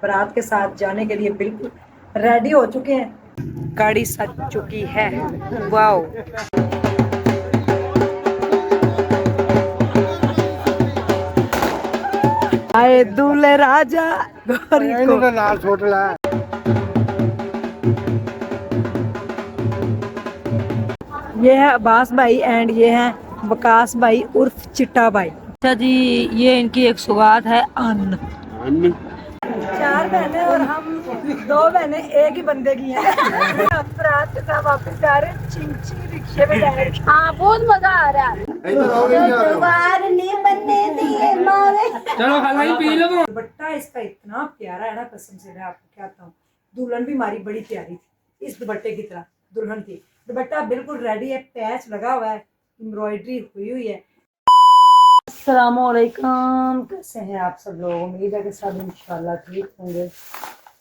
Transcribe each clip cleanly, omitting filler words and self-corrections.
बारात के साथ जाने के लिए बिल्कुल रेडी हो चुके हैं। गाड़ी सज चुकी है। वाओ, आए दूल्हे राजा गौरी को नाल छोड़ ला। ये है अब्बास भाई एंड ये है वकास भाई उर्फ चिट्टा भाई। अच्छा जी, ये इनकी एक सौगात है अन्न। 4 बहनें और हम 2 बहनें एक ही बंदे की हैं। हम रात के साथ वापस जा रहे हैं चिंची रिक्शे में जा रहे हैं। हाँ, बहुत मजा आ रहा है। दुपट्टा इसका इतना प्यारा है ना, कसम से मैं आपको कहता हूँ। दुल्हन भी हमारी बड़ी प्यारी थी, इस दुपट्टे की तरह दुल्हन थी। दुपट्टा बिल्कुल रेडी है, पैच लगा हुआ है, एम्ब्रॉयडरी हुई है। अस्सलामुअलैकुम, कैसे हैं आप सब लोग? उम्मीद है कि सब इंशाल्लाह ठीक होंगे।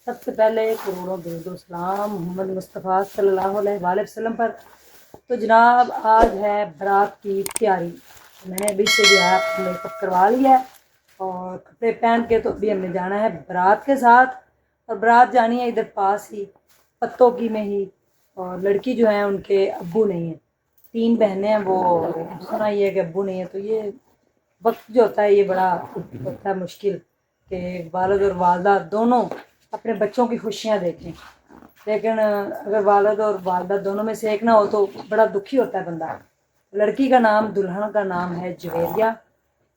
सबसे पहले करोड़ों दो सलाम मोहम्मद मुस्तफ़ा सल्लल्लाहु अलैहि वसल्लम पर। तो जनाब, आज है बारात की तैयारी। मैंने अभी से जो है मेकअप करवा लिया है और कपड़े पहन के, तो अभी हमने जाना है बारात के साथ। और बारात जानी है इधर पास ही पत्तों की में ही। और लड़की जो है उनके अब्बू नहीं है, 3 बहनें हैं, वो सुना ये कि अब्बू नहीं है। तो ये वक्त जो होता है ये बड़ा होता है मुश्किल कि वालिद और वालदा दोनों अपने बच्चों की खुशियाँ देखें। लेकिन अगर वालिद और वालदा दोनों में से एक ना हो तो बड़ा दुखी होता है बंदा। लड़की का नाम, दुल्हन का नाम है जवेरिया।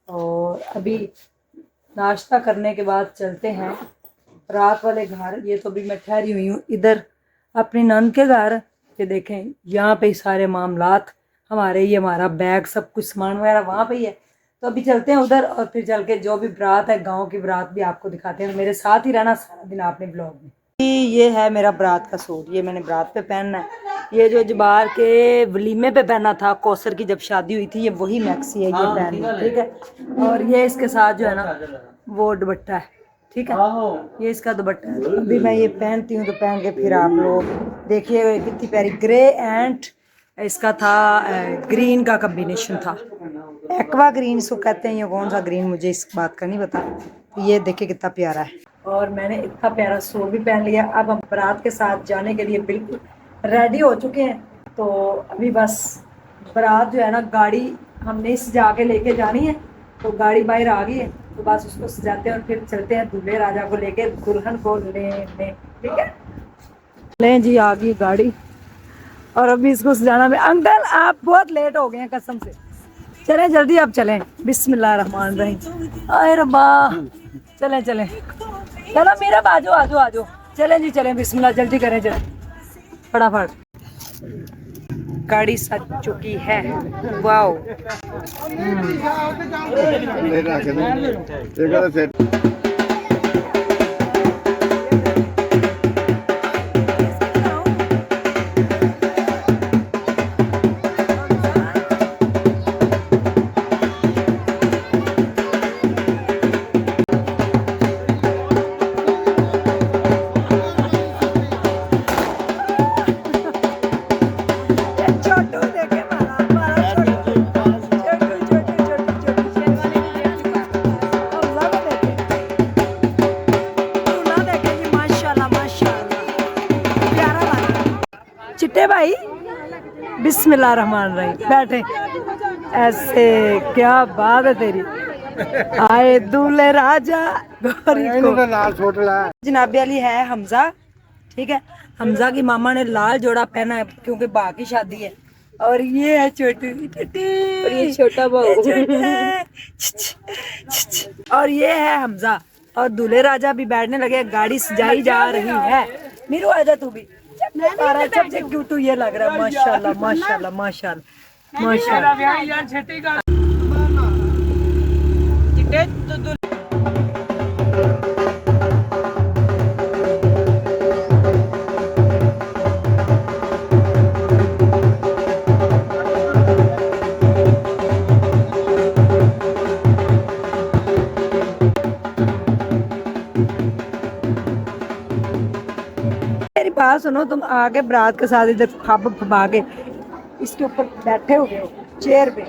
और अभी नाश्ता करने के बाद चलते हैं रात वाले घर। ये तो अभी मैं ठहरी हुई हूँ इधर अपनी नंद के घर। ये देखें, यहाँ पे सारे मामलात हमारे, ये हमारा बैग, सब कुछ सामान वगैरह वहाँ पे ही है। तो अभी चलते हैं उधर और फिर चल के जो भी बारात है, गांव की बारात भी आपको दिखाते हैं। मेरे साथ ही रहना सारा दिन आपने ब्लॉग में। ये है मेरा बारात का सूट, ये मैंने बारात पे पहनना है। ये जो जबार के वलीमे पे पहना था, कौसर की जब शादी हुई थी, ये वही मैक्सी है, ये पहनना, ठीक है। और ये इसके साथ जो है ना वो दुपट्टा है, ठीक है। ये इसका दुपट्टा है। अभी मैं ये पहनती हूँ तो पहन के फिर आप लोग देखिए कितनी प्यारी। ग्रे एंड इसका था ग्रीन का कॉम्बिनेशन था, एक्वा ग्रीन इसको कहते हैं। ये कौन सा ग्रीन मुझे इस बात का नहीं पता। तो ये देखिए कितना प्यारा है। और मैंने इतना प्यारा सूट भी पहन लिया। अब हम बारात के साथ जाने के लिए बिल्कुल रेडी हो चुके हैं। तो अभी बस बारात जो है ना, गाड़ी हमने सजा के लेके जानी है। तो गाड़ी बाहर आ गई है, तो बस उसको सजाते हैं और फिर चलते हैं दूल्हे राजा को लेके दुल्हन को लेने, ठीक है। लें जी, आ गई गाड़ी और अभी इसको सजाना में। अंकल आप बहुत लेट हो गए हैं कसम से, चलें जल्दी अब चलें। बिस्मिल्लाह रहमान रहीम। आए रब्बा, चलें चलें, चलो मेरा आजो आजो आजो, चलें जी चलें, बिस्मिल्लाह, जल्दी करें, चलें फटाफट। गाड़ी सज चुकी है। वाओ, चिट्टे भाई बिस्मिल्लाह रहमान रहीम, बैठे ऐसे। क्या बात है तेरी। आए दूल्हे राजा गौरी को नाल छोड़ ला। जनाबे अली है हमजा, ठीक है। हमजा की मामा ने लाल जोड़ा पहना है क्योंकि बा की शादी है। और ये है छोटी और ये छोटा बहू। और ये है हमजा और दूल्हे राजा भी बैठने लगे। गाड़ी सजाई जा रही है। मीरू आजा तू भी, सबसे क्यूट ये लग रहा है। माशाल्लाह माशाल्लाह माशाल्लाह माशाल्लाह। मेरी बात सुनो, तुम आगे बारात के साथ इधर खब खबा के इसके ऊपर बैठे हो गए चेयर पे,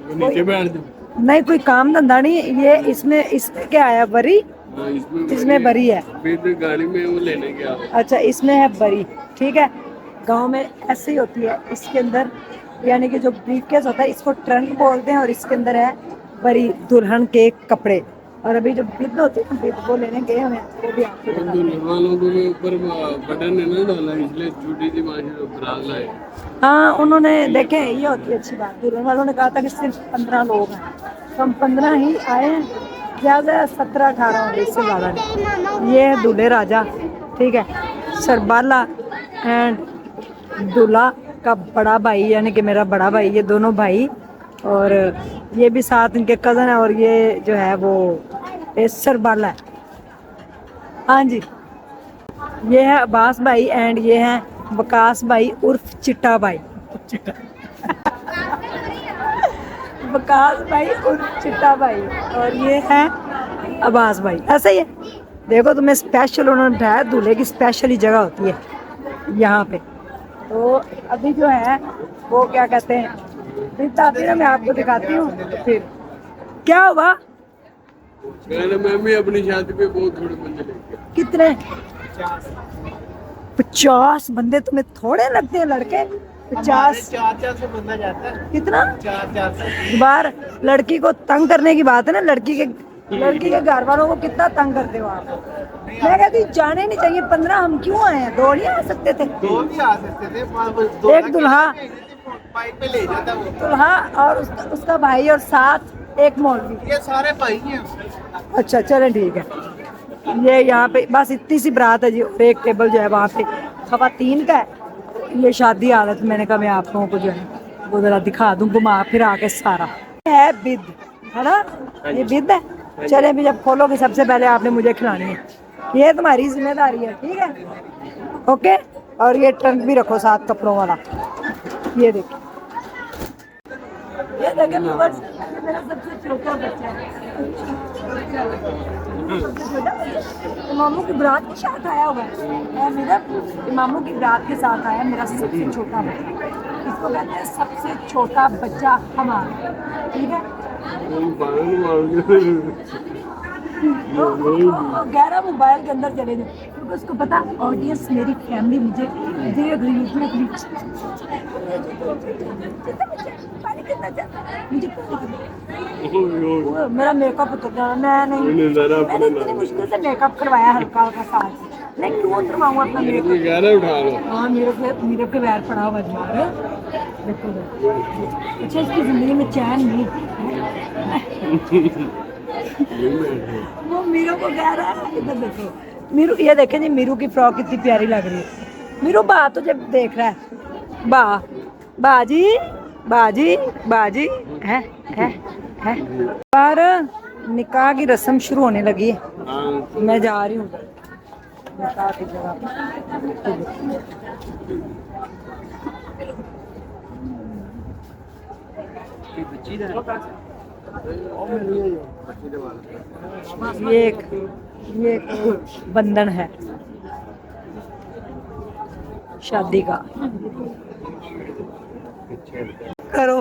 नीचे बैठ जाओ। नहीं कोई काम धंधा नहीं ये इसमें क्या आया वरी इसमें बरी है। फिर गाड़ी में वो लेने गया। अच्छा, इसमें है बरी। ठीक है, गांव में ऐसे ही होती है। इसके अंदर यानी कि जो ब्रीफकेस होता है इसको ट्रंक बोलते हैं, और इसके अंदर है बरी, दुल्हन के कपड़े। और अभी जो बिद होती है बिद वो लेने गए हमें, वो भी आपको दिखाते हैं। दुल्हन वालों को भी ऊपर बटन है ना डाला, इसलिए छोटी सी माशी बरात लाए। हाँ, उन्होंने देखे ये होती है अच्छी बात। दुल्हन वालों ने कहा था कि सिर्फ 15 लोग हैं, तो हम 15 ही आए हैं, ज़्यादा 17-18 होंगे, इससे ज़्यादा नहीं। ये है दूल्हे राजा। ठीक है, सरबाला एंड दूल्हा का बड़ा भाई यानी कि मेरा बड़ा भाई, ये दोनों भाई, और ये भी साथ इनके कज़न है, और ये जो है वो सरबाला है। हाँ जी, ये है अब्बास भाई एंड ये है वकास भाई उर्फ चिट्टा भाई। वकास भाई उर्फ चिट्टा भाई, और ये है अब्बास भाई। ऐसा ही है, देखो तुम्हें स्पेशल उन्होंने बताया, दूल्हे की स्पेशल ही जगह होती है यहाँ पे। तो अभी जो है वो क्या कहते हैं, आती है, मैं आपको दिखाती हूँ। तो फिर क्या हुआ, मैं भी अपनी शादी पे बहुत थोड़े बंदे लेके आया। कितने 50 बंदे तुम्हें थोड़े लगते हैं लड़के? 50 400 बंदा जाता है। कितना? 400 बार लड़की को तंग करने की बात है ना, लड़की के घर वालों को कितना तंग करते हो आप? मैं कहती जाने नहीं चाहिए। 15 हम क्यों आए हैं, 2 नहीं आ सकते थे? 2 भी आ सकते थे। एक दुल्हा, बाइक पे ले जाता वो। दुल्हा और उसका भाई, और साथ एक मौलवी। ये सारे भाई हैं। अच्छा चलें, ठीक है। ये यहाँ पे बस इतनी सी बारात है जी, और एक टेबल जो है वहाँ पे खवातीन का है। ये शादी हालत, मैंने कहा मैं आप लोगों को जो है वो जरा दिखा दूँ घुमा फिर आके सारा। है बिद, है ना, ये बिद है। चले अभी जब खोलोगे सबसे पहले आपने मुझे खिलानी है, ये तुम्हारी जिम्मेदारी है। ठीक है, ओके। और ये ट्रंक भी रखो साथ कपड़ों वाला। ये देखो, ये देखे मेरा सबसे छोटा बच्चा है। मामू की बारात के साथ आया हुआ है मेरा, मामू की बारात के साथ आया मेरा सबसे छोटा बच्चा। इसको कहते हैं सबसे छोटा बच्चा हमारा। ठीक है, गहरा मोबाइल के अंदर चले जाए, क्योंकि उसको पता ऑडियंस मेरी फैमिली मुझे देख रही है। मेरा मेकअप उतर जाना, मैंने इतनी मुश्किल से मेकअप करवाया, हल्का हल्का साथ, मैं क्यों उतरवाऊँ अपना मेकअप? हाँ, मेरे पे वैर पड़ा हुआ है। देखो अच्छा, इसकी जिंदगी में चैन नहीं। वो मीरू को कह रहा है, इधर देखो मीरू, ये देखे जी मीरू की फ्रॉक कितनी प्यारी लग रही है। मीरू बा तुझे देख रहा है, बाजी बाजी बाजी है पर निकाह की रस्म शुरू होने लगी है। मैं जा रही हूँ निकाह की जगह। ये एक बंधन है शादी का। करो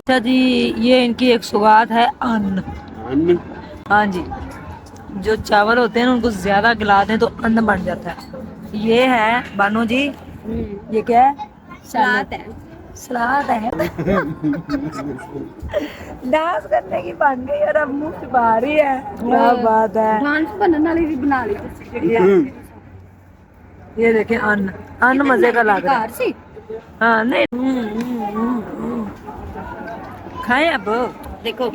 अच्छा जी, ये इनकी एक सौगात है, अन्न। हाँ जी, जो चावल होते हैं उनको ज्यादा गिला दें तो अन्न बन जाता है। ये है बानो जी, ये क्या है? सलाद है। सलाद है। डांस करने की बन गई और अब मुंह छुपा रही है। क्या बात है, डांस बनने वाली भी बना ली। ये देखें, अन्न मजे का लग रहा है। हाँ नहीं, खाएं अब। देखो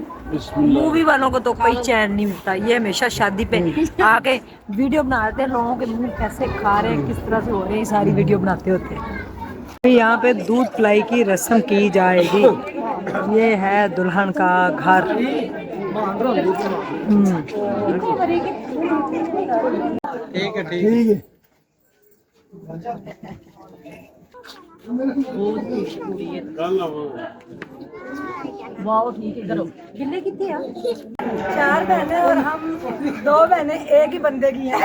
मूवी वालों को तो कोई चैन नहीं मिलता, ये हमेशा शादी पे आके वीडियो बनाते हैं, लोगों के मुंह कैसे खा रहे हैं, किस तरह से हो रहे हैं, सारी वीडियो बनाते होते हैं। यहाँ पे दूध पिलाई की रस्म की जाएगी। ये है दुल्हन का घर। ठीक है। कल आवांगा वाओ ठीक है करो गिल्ले कितने हैं 4 बहनें और हम 2 बहनें एक ही बंदे की हैं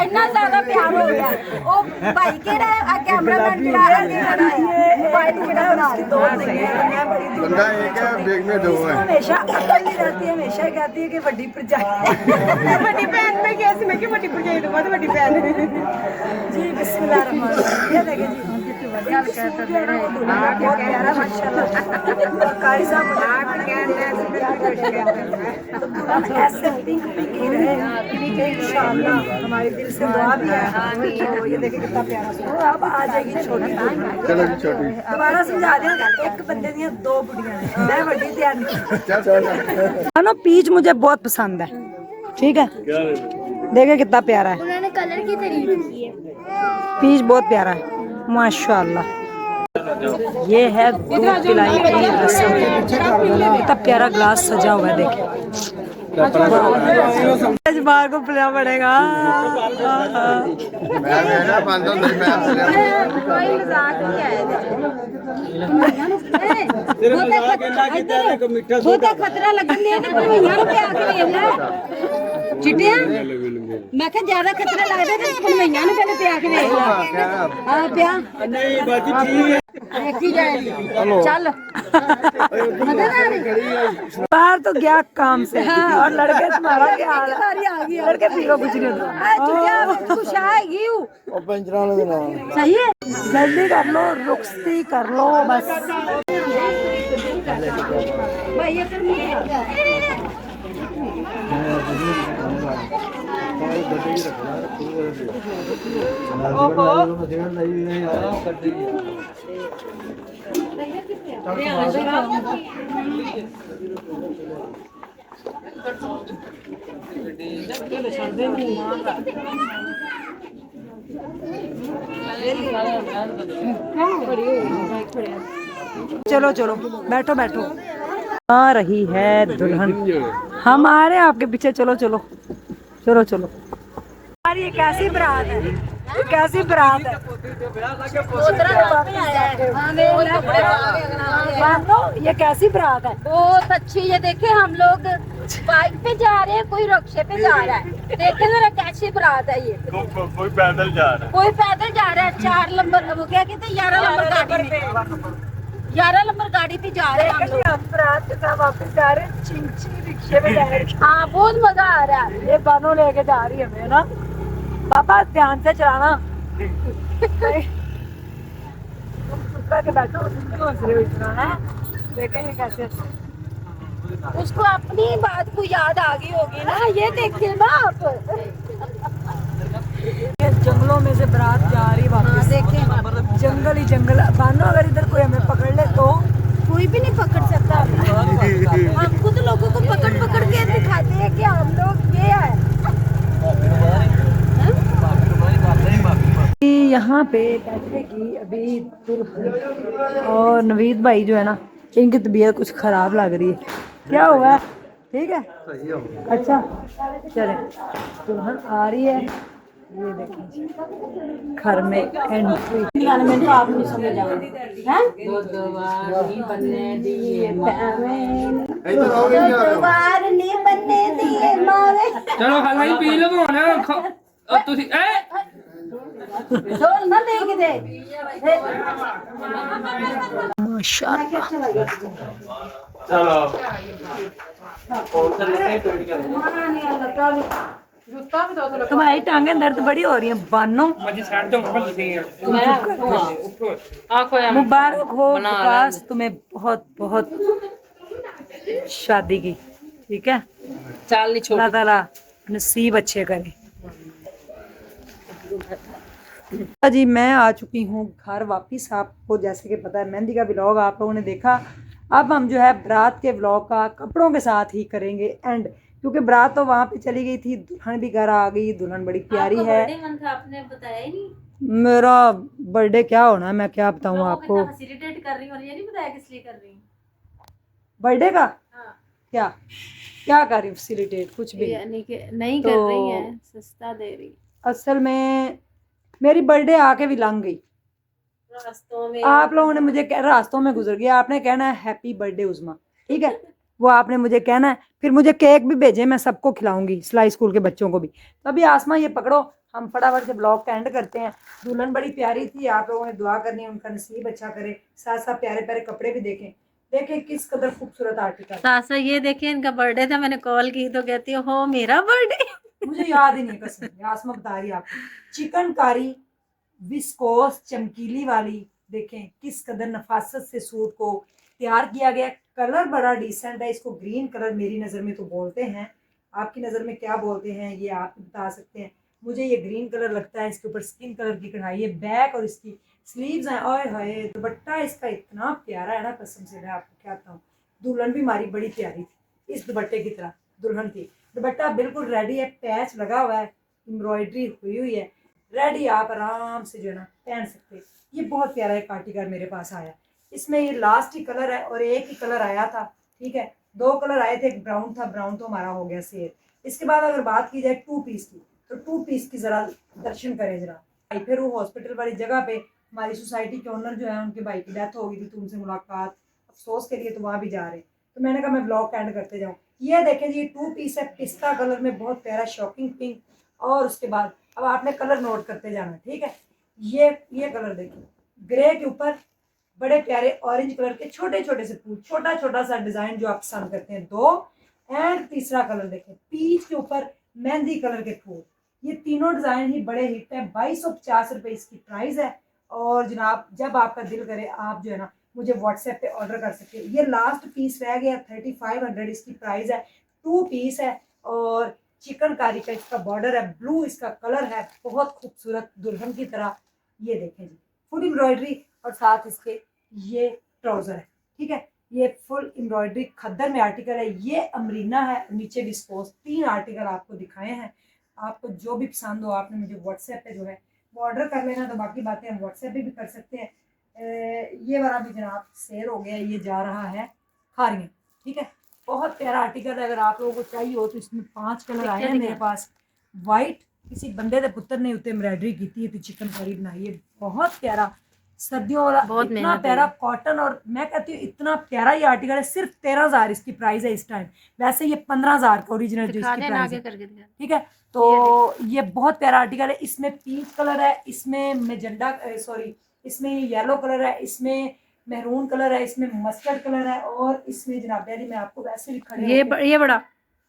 इतना ज्यादा प्यार हो गया ओ भाई केड़ा है कैमरामैन केड़ा है भाई केड़ा है उसकी 2 नहीं है मैं बड़ी दूर बंदा एक है बैग में 2 है हमेशा अकेली रहती है हमेशा ही कहती है कि बड़ी भरजाई बड़ी बहन में कैसे मैं कि बड़ी भरजाई तो बहुत बड़ी बहन जी बिस्मिल्लाह रहमान ये देखिए जी क्या कहते हैं मेरे बहुत प्यारा माशाल्लाह कारी साहब ऐसे पिंक पिंक ही रहे इंशाल्लाह हमारे दिल से दुआ भी है तो ये देखिए कितना प्यारा सूट अब आ जाएगी छोटी चलो जी छोटी दोबारा समझा देना एक बंदे दी 2 बुढ़ियां हैं मैं बड़ी ध्यान ना पीच मुझे बहुत पसंद है ठीक है क्या रे देखिए कितना प्यारा है उन्होंने कलर की तारीफ की है पीच बहुत प्यारा है माशाल्लाह ये है दूध पिलाई की रस्म कितना प्यारा ग्लास सजा हुआ है देखिए बार को पिलाना पड़ेगा मैं ना 500 नहीं मैं कोई मजाक नहीं है बहुत खतरा लगन दिया ने पर भैया नु पे आके वेख ले चिटिया मैं कहा ज्यादा खतरा लगदा ते पर भैया नु पहले पे आके वेख ले हां प्या नहीं बाकी ठीक है देखी जाएगी चल बाहर तो गया काम से और लड़के तुम्हारा क्या हाल है आ गई लड़के पीरो कुछ नहीं होता क्या कुछ आएगी ਉਹ ਪੈਂਚਰਾਂ ਵਾਲੇ ਦੇ ਨਾਲ सही है जल्दी कर लो रुखसती कर लो बस भैया कर चलो चलो बैठो बैठो आ रही है दुल्हन हम आ रहे हैं आपके पीछे चलो चलो चलो चलो यार ये कैसी बारात है ये कैसी बारात है मानो ये कैसी बारात है बहुत अच्छी ये देखे हम लोग बाइक पे जा रहे हैं कोई रिक्शे पे जा रहा है देखे जरा कैसी बारात है ये कोई पैदल जा रहा कोई पैदल जा रहा है 4 नंबर वो क्या कहते हैं 11 नंबर गाड़ी में 11 नंबर गाड़ी पे जा रहे हैं हम लोग हम बारात के साथ वापस जा रहे हैं चिंची रिक्शे में जा रहे हैं हाँ बहुत मजा आ रहा है ये बानों लेके जा रही है हमें ना पापा ध्यान से चलाना के बैठो इतना है देखेंगे कैसे उसको अपनी बात को याद आ गई होगी ना ये देखिए ना आप ये जंगलों में से बारात जा रही वापस देखें जंगल ही जंगल बानो अगर इधर कोई हमें पकड़ ले तो कोई भी नहीं पकड़ सकता हम खुद लोगों को पकड़ पकड़ के दिखाते हैं कि हम लोग ये है यहाँ पे बैठे की अभी दुल्हन और नवीद भाई जो है ना इनकी तबीयत कुछ खराब लग रही है क्या हुआ है ठीक है अच्छा चले दुल्हन आ रही है ये देखिए घर में एंट्री मैंने आप नहीं समझ आ चलो खाला ही पी लो और ਤੁਸੀਂ ना देख दे माशाल्लाह तुम्हारी टांगे दर्द बड़ी हो रही है बानो मुबारक हो विकास तुम्हें बहुत बहुत शादी की ठीक है अल्लाह ताला नसीब अच्छे करे जी मैं आ चुकी हूँ घर वापिस आपको जैसे कि पता है मेहंदी का व्लॉग आप लोगों ने देखा अब हम जो है बारात के व्लॉग का कपड़ों के साथ ही करेंगे एंड क्योंकि बारात तो वहाँ पे चली गई थी दुल्हन भी घर आ गई दुल्हन बड़ी प्यारी है आपने बताया ही नहीं मेरा बर्थडे क्या होना है मैं क्या बताऊँ आपको फैसिलिटेट कर रही हूँ और ये नहीं बताया किस लिए कर रही हूँ बर्थडे का क्या क्या कर रही हूँ फैसिलिटेट कुछ भी यानी कि नहीं तो कर रही है सस्ता दे रही असल में मेरी बर्थडे आके भी लंघ गई, रास्तों में आप लोगों ने मुझे रास्तों में गुजर गया, आपने कहना है हैप्पी बर्थडे उज़मा, ठीक है, वो आपने मुझे कहना है, फिर मुझे केक भी भेजे, मैं सबको खिलाऊंगी, सिलाई स्कूल के बच्चों को भी। तो अभी आसमा ये पकड़ो, हम फटाफट से ब्लॉग का एंड करते हैं। दुल्हन बड़ी प्यारी थी, आप लोगों ने दुआ करनी है उनका नसीब अच्छा करे, साथ साथ प्यारे प्यारे कपड़े भी देखें, देखें किस कदर खूबसूरत आर्टिकल। सासा ये देखिए इनका बर्थडे था, मैंने कॉल की तो कहती हो मेरा बर्थडे। मुझे याद ही नहीं, कसम आसमा बता रही है आपको। चिकनकारी विस्कोस चमकीली वाली, देखें किस कदर नफासत से सूट को तैयार किया गया। कलर बड़ा डिसेंट है, इसको ग्रीन कलर मेरी नज़र में तो बोलते हैं, आपकी नज़र में क्या बोलते हैं ये आप बता सकते हैं। मुझे ये ग्रीन कलर लगता है, इसके ऊपर स्किन कलर की कढ़ाई है, बैक और इसकी स्लीव्स हैं, और है दुपट्टा इसका इतना प्यारा है ना, कसम से मैं आपको क्या बताऊँ। दुल्हन भी हमारी बड़ी प्यारी थी, इस दुपट्टे की तरह दुल्हन थी। दुपट्टा बिल्कुल रेडी है, पैच लगा हुआ है, एम्ब्रॉयडरी हुई है, रेडी, आप आराम से जो है ना पहन सकते हैं। ये बहुत प्यारा एक आर्टिकल मेरे पास आया, इसमें ये लास्ट ही कलर है और एक ही कलर आया था, ठीक है, 2 कलर आए थे, एक ब्राउन था, ब्राउन तो हमारा हो गया सेल। इसके बाद अगर बात की जाए 2 पीस की, तो 2 पीस की जरा दर्शन करें जरा। फिर वो हॉस्पिटल वाली जगह पे हमारी सोसाइटी के ओनर जो है उनके भाई की डेथ हो गई थी, तो उनसे मुलाकात अफसोस के लिए तो वहाँ भी जा रहे, तो मैंने कहा मैं ब्लॉग एंड करते जाऊँ। ये देखें जी 2 पीस है, पिस्ता कलर में, बहुत प्यारा शॉकिंग पिंक, और उसके बाद अब आपने कलर नोट करते जाना, ठीक है। ये कलर देखिए, ग्रे के ऊपर बड़े प्यारे ऑरेंज कलर के छोटे छोटे से फूल, छोटा छोटा सा डिजाइन जो आप पसंद करते हैं, 2, एंड तीसरा कलर देखें पीच के ऊपर मेहंदी कलर के फूल। ये तीनों डिजाइन ही बड़े हिट है, 2250 रुपये इसकी प्राइस है। और जनाब जब आपका दिल करे आप जो है ना मुझे व्हाट्सएप पे ऑर्डर कर सकते हैं। ये लास्ट पीस रह गया, 3500 इसकी प्राइस है, 2 पीस है, और चिकनकारी का इसका बॉर्डर है, ब्लू इसका कलर है, बहुत खूबसूरत दुल्हन की तरह। ये देखें जी फुल एम्ब्रॉयडरी, और साथ इसके ये ट्राउजर है, ठीक है, ये फुल एम्ब्रॉयडरी खद्दर में आर्टिकल है, ये अमरीना है, नीचे विस्कोस। 3 आर्टिकल आपको दिखाए हैं, आपको जो भी पसंद हो आपने मुझे व्हाट्सएप पे जो है वो ऑर्डर कर लेना, तो बाकी बातें हम व्हाट्सएप पे भी कर सकते हैं। ये वाला भी जनाब सेल हो गया, ये जा रहा है खारियाँ, ठीक है, बहुत प्यारा आर्टिकल है, अगर आप लोगों को चाहिए हो तो इसमें 5 कलर आए हैं मेरे पास। वाइट किसी बंदे के पुत्र ने उत्ते एम्ब्रॉयडरी की थी, चिकन करी बनाई है, बहुत प्यारा सर्दियों वाला, बहुत इतना प्यारा कॉटन, और मैं कहती हूँ इतना प्यारा ये आर्टिकल है। सिर्फ 13,000 इसकी प्राइस है इस टाइम, वैसे ये 15,000 का ओरिजिनल जो इसकी प्राइस है, ठीक है। तो ये बहुत प्यारा आर्टिकल है, इसमें पीच कलर है, इसमें मेजेंडा सॉरी इसमें येलो कलर है, इसमें मेहरून कलर है, इसमें मस्टर्ड कलर है, और इसमें जनाब यारी मैं आपको वैसे भी खड़े ये बड़ा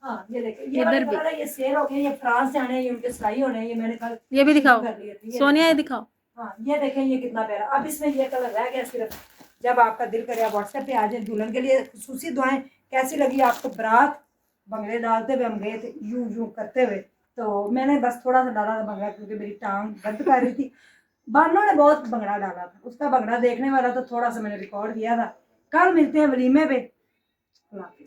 हाँ ये देखिए, ये वाला कलर है, ये सेल हो गया, ये फ्रांस जाने हैं, ये उनके सिलाई होने हैं, ये मैंने कल ये भी दिखाओ कर लिए थे, सोनिया, ये दिखाओ। हाँ ये देखें ये कितना प्यारा। अब इसमें ये कलर रह गया सिर्फ, जब आपका दिल करे आप व्हाट्सएप पे आ जाए। दुल्हन के लिए खुसूसी दुआएं, कैसी लगी आपको बारात, बंगड़े डालते हुए हम गए थे यूं यूं करते हुए, तो मैंने बस थोड़ा सा डाला था बंगड़ा क्योंकि मेरी टांग दर्द कर रही थी। बानों ने बहुत बंगड़ा डाला था, उसका बंगड़ा देखने वाला तो थोड़ा सा मैंने रिकॉर्ड किया था। कल मिलते हैं वलीमे पे। अल्लाह हाफिज़।